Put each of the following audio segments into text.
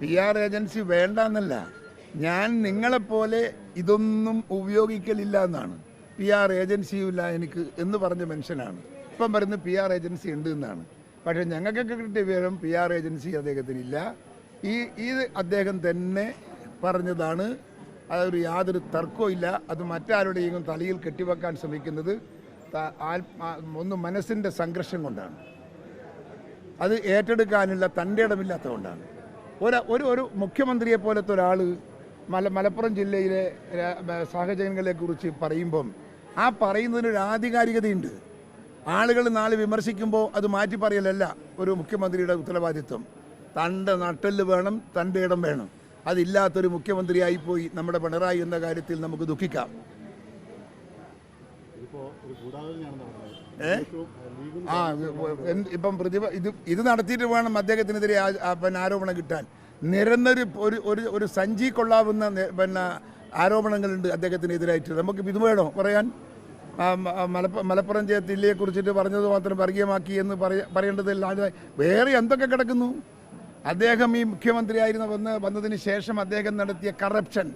PR agency വേണ്ടെന്നല്ല, ഞാൻ നിങ്ങളെപ്പോലെ ഇതൊന്നും ഉപയോഗിക്കലില്ല എന്നാണ്. PR ഏജൻസിയുമില്ല എനിക്ക് എന്ന് പറഞ്ഞ മനുഷ്യനാണ്. ഇപ്പം പറയുന്നത് PR ഏജൻസി ഉണ്ട് എന്നാണ്. പക്ഷേ ഞങ്ങൾക്കൊക്കെ കിട്ടിയ വിവരം PR ഏജൻസി അദ്ദേഹത്തിനില്ല. ഇത് അദ്ദേഹം തന്നെ പറഞ്ഞതാണ്. അതൊരു യാതൊരു തർക്കവും ഇല്ല. അത് മറ്റാരുടെയും തലയിൽ കെട്ടിവെക്കാൻ ശ്രമിക്കുന്നത് ഒന്ന് മനസ്സിൻ്റെ സംഘർഷം കൊണ്ടാണ്. അത് ഏറ്റെടുക്കാനുള്ള തൻ്റെ ഇടമില്ലാത്തതുകൊണ്ടാണ്. ഒരു മുഖ്യമന്ത്രിയെ പോലത്തെ ഒരാൾ മലപ്പുറം ജില്ലയിലെ സാഹചര്യങ്ങളെക്കുറിച്ച് പറയുമ്പം ആ പറയുന്നതിനൊരു ആധികാരികതയുണ്ട്. ആളുകൾ നാളെ വിമർശിക്കുമ്പോൾ അത് മാറ്റി പറയലല്ല ഒരു മുഖ്യമന്ത്രിയുടെ ഉത്തരവാദിത്വം. തൻ്റെ നട്ടെല്ല് വേണം, തൻ്റെ ഇടം വേണം. അതില്ലാത്തൊരു മുഖ്യമന്ത്രിയായിപ്പോയി നമ്മുടെ പിണറായി എന്ന കാര്യത്തിൽ നമുക്ക് ദുഃഖിക്കാം. ഇപ്പം ഇത് നടത്തിയിട്ട് വേണം അദ്ദേഹത്തിനെതിരെ ആരോപണം കിട്ടാൻ. നിരന്തരം ഒരു സഞ്ചി കൊള്ളാവുന്ന ആരോപണങ്ങളുണ്ട് അദ്ദേഹത്തിനെതിരായിട്ട്. നമുക്ക് ഇത് വേണോ പറയാൻ? മലപ്പുറം ജില്ലയെ കുറിച്ചിട്ട് പറഞ്ഞത് മാത്രം വർഗീയമാക്കി എന്ന് പറയേണ്ടതില്ല. വേറെ എന്തൊക്കെ കിടക്കുന്നു? അദ്ദേഹം ഈ മുഖ്യമന്ത്രിയായിരുന്ന വന്നതിന് ശേഷം അദ്ദേഹം നടത്തിയ കറപ്ഷൻ,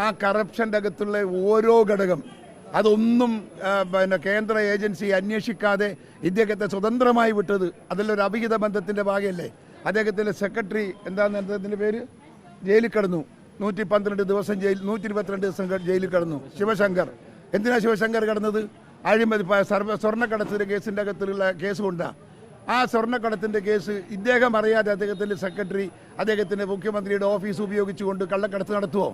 ആ കറപ്ഷൻ്റെ അകത്തുള്ള ഓരോ ഘടകം അതൊന്നും കേന്ദ്ര ഏജൻസി അന്വേഷിക്കാതെ ഇദ്ദേഹത്തെ സ്വതന്ത്രമായി വിട്ടത് അതിലൊരു അവിഹിത ബന്ധത്തിൻ്റെ ഭാഗമല്ലേ? അദ്ദേഹത്തിൻ്റെ സെക്രട്ടറി എന്താണ് അദ്ദേഹത്തിൻ്റെ പേര്? ജയിലിൽ കിടന്നു. 112 ദിവസം 122 ദിവസം ജയിലിൽ കിടന്നു. ശിവശങ്കർ. എന്തിനാ ശിവശങ്കർ കിടന്നത്? അഴിമതി സ്വർണ്ണക്കടത്തിൻ്റെ കേസിൻ്റെ അകത്തുള്ള കേസ് കൊണ്ടാണ്. ആ സ്വർണ്ണക്കടത്തിൻ്റെ കേസ് ഇദ്ദേഹം അറിയാതെ അദ്ദേഹത്തിൻ്റെ സെക്രട്ടറി അദ്ദേഹത്തിൻ്റെ മുഖ്യമന്ത്രിയുടെ ഓഫീസ് ഉപയോഗിച്ചുകൊണ്ട് കള്ളക്കടത്ത് നടത്തുമോ?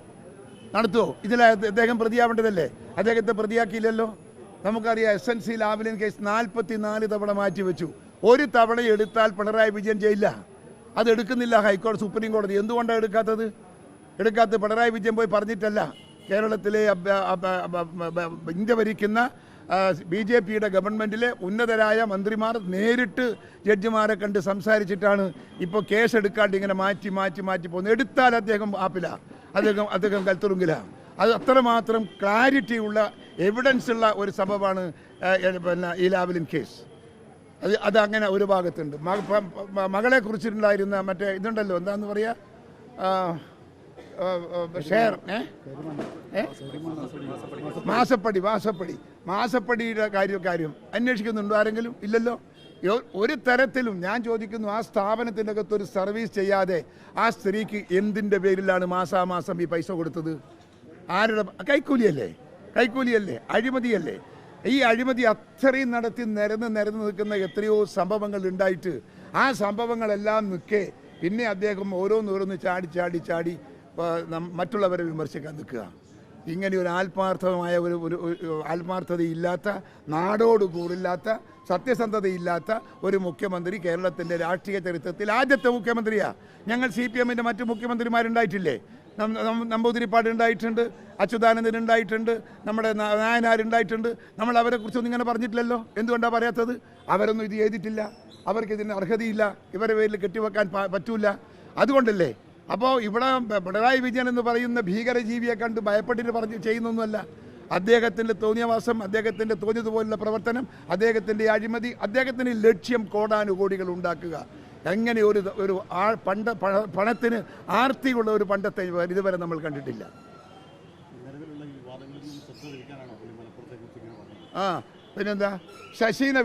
ഇതിൽ അദ്ദേഹം പ്രതിയാവേണ്ടതല്ലേ? അദ്ദേഹത്തെ പ്രതിയാക്കിയില്ലല്ലോ. നമുക്കറിയാം SNC ലാവ്ലിൻ കേസ് 44 തവണ മാറ്റിവെച്ചു. ഒരു തവണ എടുത്താൽ പിണറായി വിജയൻ ജയിലില്ല. അത് എടുക്കുന്നില്ല ഹൈക്കോടതി, സുപ്രീം കോടതി. എന്തുകൊണ്ടാണ് എടുക്കാത്തത്? പിണറായി വിജയൻ പോയി പറഞ്ഞിട്ടല്ല. കേരളത്തിലെ ഇന്ത്യ ഭരിക്കുന്ന BJPയുടെ ഗവൺമെൻറ്റിലെ ഉന്നതരായ മന്ത്രിമാർ നേരിട്ട് ജഡ്ജിമാരെ കണ്ട് സംസാരിച്ചിട്ടാണ് ഇപ്പോൾ കേസ് എടുക്കാണ്ട് ഇങ്ങനെ മാറ്റി പോകുന്നത്. എടുത്താൽ അദ്ദേഹം ആപ്പില, അദ്ദേഹം കൽത്തുറുങ്കിലാണ്. അത് അത്രമാത്രം ക്ലാരിറ്റി ഉള്ള എവിഡൻസ് ഉള്ള ഒരു സംഭവമാണ് ഈ ലാവ്ലിൻ കേസ്. അത് അങ്ങനെ ഒരു ഭാഗത്തുണ്ട്. മകളെ കുറിച്ചിട്ടുണ്ടായിരുന്ന മറ്റേ ഇതുണ്ടല്ലോ, എന്താന്ന് പറയാ, ഷെയർ മാസപ്പടിയുടെ കാര്യം അന്വേഷിക്കുന്നുണ്ടോ ആരെങ്കിലും? ഇല്ലല്ലോ. ഒരു തരത്തിലും ഞാൻ ചോദിക്കുന്നു, ആ സ്ഥാപനത്തിൻ്റെ അകത്തൊരു സർവീസ് ചെയ്യാതെ ആ സ്ത്രീക്ക് എന്തിൻ്റെ പേരിലാണ് മാസാമാസം ഈ പൈസ കൊടുത്തത്? ആരുടെ? കൈക്കൂലിയല്ലേ? അഴിമതിയല്ലേ? ഈ അഴിമതി അത്രയും നടത്തി നിരന്ന് നിൽക്കുന്ന എത്രയോ സംഭവങ്ങൾ ഉണ്ടായിട്ട് ആ സംഭവങ്ങളെല്ലാം നിൽക്കെ പിന്നെ അദ്ദേഹം ഓരോന്നോരോന്ന് ചാടി മറ്റുള്ളവരെ വിമർശിക്കാൻ നിൽക്കുക. ഇങ്ങനെ ഒരു ആത്മാർത്ഥമായ ഒരു ആത്മാർത്ഥതയില്ലാത്ത, നാടോട് കൂറില്ലാത്ത, സത്യസന്ധതയില്ലാത്ത ഒരു മുഖ്യമന്ത്രി കേരളത്തിൻ്റെ രാഷ്ട്രീയ ചരിത്രത്തിൽ ആദ്യത്തെ മുഖ്യമന്ത്രിയാണ്. ഞങ്ങൾ CPMൻ്റെ മറ്റു മുഖ്യമന്ത്രിമാരുണ്ടായിട്ടില്ലേ? നമ്പൂതിരിപ്പാട് ഉണ്ടായിട്ടുണ്ട്, അച്യുതാനന്ദൻ ഉണ്ടായിട്ടുണ്ട്, നമ്മുടെ നായനാരുണ്ടായിട്ടുണ്ട്. നമ്മൾ അവരെക്കുറിച്ചൊന്നും ഇങ്ങനെ പറഞ്ഞിട്ടില്ലല്ലോ. എന്തുകൊണ്ടാണ് പറയാത്തത്? അവരൊന്നും ഇത് ചെയ്തിട്ടില്ല, അവർക്കിതിന് അർഹതയില്ല, ഇവരെ പേരിൽ കെട്ടിവെക്കാൻ പറ്റൂല. അതുകൊണ്ടല്ലേ. അപ്പോൾ ഇവിടെ പിണറായി വിജയൻ എന്ന് പറയുന്ന ഭീകരജീവിയെ കണ്ട് ഭയപ്പെട്ടിട്ട് ചെയ്യുന്നൊന്നുമല്ല. അദ്ദേഹത്തിൻ്റെ തോന്നിയവാസം, അദ്ദേഹത്തിൻ്റെ തോന്നിയതുപോലുള്ള പ്രവർത്തനം, അദ്ദേഹത്തിൻ്റെ അഴിമതി, അദ്ദേഹത്തിൻ്റെ ലക്ഷ്യം കോടാനുകോടികൾ ഉണ്ടാക്കുക. എങ്ങനെ ഒരു പണത്തിന് ആർത്തിയുള്ള ഒരു പണ്ടത്തെ ഇതുവരെ നമ്മൾ കണ്ടിട്ടില്ല. പിന്നെന്താ? ശശീനെ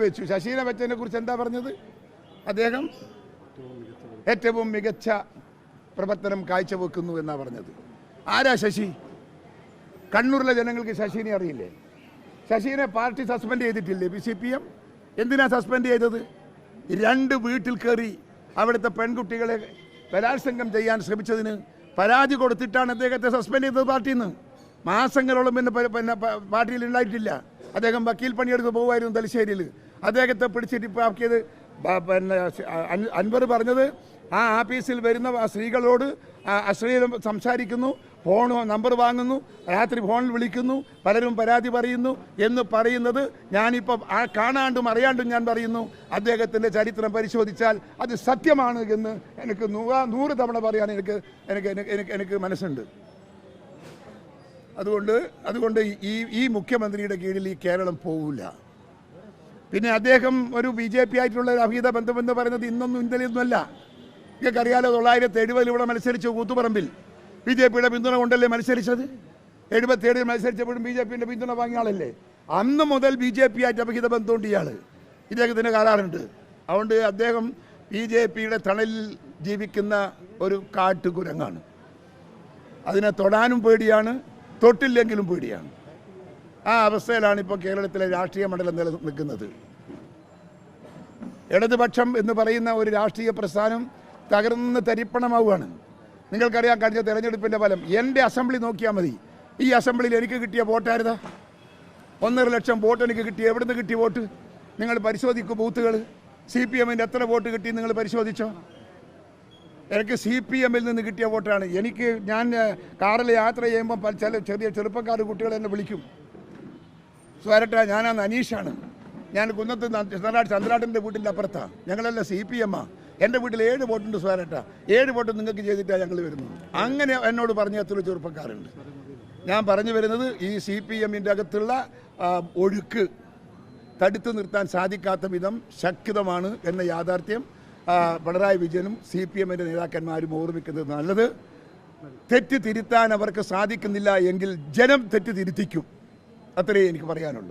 വെച്ചതിനെ കുറിച്ച് എന്താ പറഞ്ഞത്? അദ്ദേഹം ഏറ്റവും മികച്ച പ്രവർത്തനം കാഴ്ചവെക്കുന്നു എന്നാ പറഞ്ഞത്. ആരാ ശശി? കണ്ണൂരിലെ ജനങ്ങൾക്ക് ശശീനെ അറിയില്ലേ? ശശീനെ പാർട്ടി സസ്പെൻഡ് ചെയ്തിട്ടില്ലേ CPM? എന്തിനാ സസ്പെൻഡ് ചെയ്തത്? 2 വീട്ടിൽ കയറി അവിടുത്തെ പെൺകുട്ടികളെ ബലാത്സംഗം ചെയ്യാൻ ശ്രമിച്ചതിന് പരാതി കൊടുത്തിട്ടാണ് അദ്ദേഹത്തെ സസ്പെൻഡ് ചെയ്തത് പാർട്ടിയിൽ നിന്ന്. മാസങ്ങളോളം പിന്നെ പാർട്ടിയിൽ ഉണ്ടായിട്ടില്ല. അദ്ദേഹം വക്കീൽ പണിയെടുത്ത് പോകുമായിരുന്നു തലശ്ശേരിയിൽ. അദ്ദേഹത്തെ പിടിച്ചിട്ട് ഇപ്പോൾ ആക്കിയത് അൻവർ പറഞ്ഞത് ആ ആഫീസിൽ വരുന്ന സ്ത്രീകളോട് അശ്ലീലം സംസാരിക്കുന്നു, ഫോൺ നമ്പർ വാങ്ങുന്നു, രാത്രി ഫോണിൽ വിളിക്കുന്നു, പലരും പരാതി പറയുന്നു എന്ന് പറയുന്നത് ഞാനിപ്പോൾ കാണാണ്ടും അറിയാണ്ടും ഞാൻ പറയുന്നു. അദ്ദേഹത്തിൻ്റെ ചരിത്രം പരിശോധിച്ചാൽ അത് സത്യമാണ് എന്ന് എനിക്ക് 100 തവണ പറയാൻ എനിക്ക് മനസ്സുണ്ട്. അതുകൊണ്ട് ഈ മുഖ്യമന്ത്രിയുടെ കീഴിൽ ഈ കേരളം പോവില്ല. പിന്നെ അദ്ദേഹം ഒരു BJP ആയിട്ടുള്ള ഒരു അഭീത ബന്ധമെന്ന് പറയുന്നത് ഇന്നൊന്നും ഇന്നലെയൊന്നുമല്ല. നിങ്ങൾക്കറിയാലോ 970 ഇവിടെ മത്സരിച്ച കൂത്തുപറമ്പിൽ BJP-യുടെ പിന്തുണ കൊണ്ടല്ലേ മത്സരിച്ചത്. 77 മത്സരിച്ചപ്പോഴും BJP-ന്റെ പിന്തുണ വാങ്ങിയ ആളല്ലേ. അന്ന് മുതൽ BJP ആയിട്ട് അപഹിത ബന്ധമുണ്ട് ഇയാൾ. ഇദ്ദേഹത്തിന് കരാറുണ്ട്. അതുകൊണ്ട് അദ്ദേഹം BJP-യുടെ തണലിൽ ജീവിക്കുന്ന ഒരു കാട്ടുകുരങ്ങാണ്. അതിനെ തൊടാനും പേടിയാണ്, തൊട്ടില്ലെങ്കിലും പേടിയാണ്. ആ അവസ്ഥയിലാണ് ഇപ്പോൾ കേരളത്തിലെ രാഷ്ട്രീയ മണ്ഡലം നിൽക്കുന്നത്. ഇടതുപക്ഷം എന്ന് പറയുന്ന ഒരു രാഷ്ട്രീയ പ്രസ്ഥാനം തകർന്ന് തരിപ്പണമാവുകയാണ്. നിങ്ങൾക്കറിയാം കഴിഞ്ഞ തെരഞ്ഞെടുപ്പിൻ്റെ ഫലം. എൻ്റെ അസംബ്ലി നോക്കിയാൽ മതി. ഈ അസംബ്ലിയിൽ എനിക്ക് കിട്ടിയ വോട്ടായിരുന്നാ 1.5 ലക്ഷം വോട്ട് എനിക്ക് കിട്ടി. എവിടെ നിന്ന് കിട്ടിയ വോട്ട്? നിങ്ങൾ പരിശോധിക്കൂ ബൂത്തുകൾ. CPM-ൻ്റെ എത്ര വോട്ട് കിട്ടി നിങ്ങൾ പരിശോധിച്ചോ? എനിക്ക് CPM-ൽ നിന്ന് കിട്ടിയ വോട്ടാണ്. ഞാൻ കാറിൽ യാത്ര ചെയ്യുമ്പോൾ ചില ചെറുപ്പക്കാർ കുട്ടികൾ എന്നെ വിളിക്കും, സ്വരട്ട ഞാനാണ് അനീഷാണ്, ഞാൻ കുന്നത്ത് ചന്ദ്രാട്ടൻ്റെ വീട്ടിൻ്റെ അപ്പുറത്താണ്, ഞങ്ങളെല്ലാം CPM-ആ, എൻ്റെ വീട്ടിൽ 7 വോട്ടുണ്ട് സ്വരട്ട, 7 വോട്ട് നിങ്ങൾക്ക് ചെയ്തിട്ടാണ് ഞങ്ങൾ വരുന്നത്. അങ്ങനെ എന്നോട് പറഞ്ഞ എത്ര ചെറുപ്പക്കാരുണ്ട്. ഞാൻ പറഞ്ഞു വരുന്നത് ഈ CPM-ൻ്റെ അകത്തുള്ള ഒഴുക്ക് തടുത്തു നിർത്താൻ സാധിക്കാത്ത വിധം ശക്തമാണ് എന്ന യാഥാർത്ഥ്യം പിണറായി വിജയനും CPM-ൻ്റെ നേതാക്കന്മാരും ഓർമ്മിക്കുന്നത് നല്ലത്. തെറ്റ് തിരുത്താൻ അവർക്ക് സാധിക്കുന്നില്ല എങ്കിൽ ജനം തെറ്റ് തിരുത്തിക്കും. അത്രയേ എനിക്ക് പറയാനുള്ളൂ.